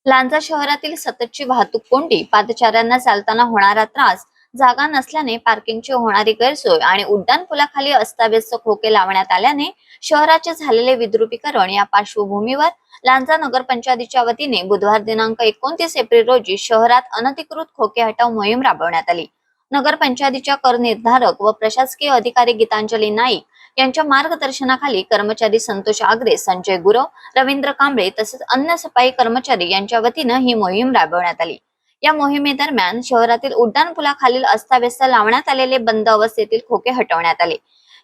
लांजा शहरातील सततची वाहतूक कोंडी, पादचाऱ्यांना चालताना होणारा त्रास, जागा नसल्याने पार्किंगची होणारी गैरसोय आणि उड्डाणपुलाखाली अस्ताव्यस्त खोके लावण्यात आल्याने शहराचे झालेले विद्रुपीकरण या पार्श्वभूमीवर लांजा नगरपंचायतीच्या वतीने बुधवार दिनांक 29 एप्रिल रोजी शहरात अनधिकृत खोके हटाव मोहीम राबवण्यात आली। नगरपंचायतीच्या कर निर्धारक व प्रशासकीय अधिकारी गीतांजली नाईक यांच्या मार्गदर्शनाखाली कर्मचारी संतोष आगरे, संजय गुरव, रवींद्र कांबळे तसेच अन्य सफाई कर्मचारी यांच्या वतीने ही मोहीम राबवण्यात आली। या मोहिमेदरम्यान शहरातील उड्डाणपुलाखालील अस्ताव्यस्त लावण्यात आलेले बंद अवस्थेतील खोके हटवण्यात आले।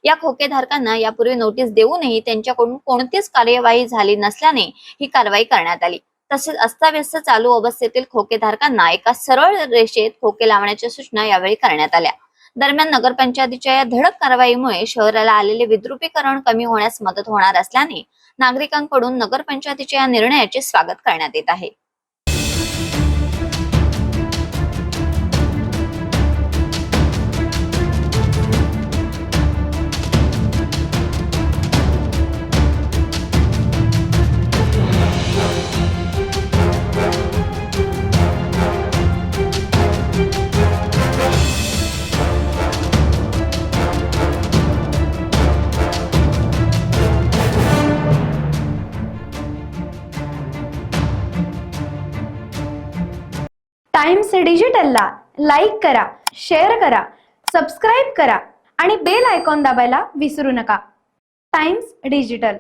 या खोकेधारकांना यापूर्वी नोटीस देऊनही त्यांच्याकडून कोणतीच कार्यवाही झाली नसल्याने ही कारवाई करण्यात आली। तसेच अस्ताव्यस्त चालू अवस्थेतील खोकेधारकांना एका सरळ रेषेत खोके लावण्याच्या सूचना यावेळी करण्यात आल्या। दरम्यान नगरपंचायतीच्या या धडक कारवाईमुळे शहराला आलेले विद्रुपीकरण कमी होण्यास मदत होणार असल्याने नागरिकांकडून नगरपंचायतीच्या या निर्णयाचे स्वागत करण्यात येत आहे। टाइम्स डिजिटलला लाईक करा, शेअर करा, सबस्क्राईब करा आणि बेल आयकॉन दाबायला विसरू नका। Times digital.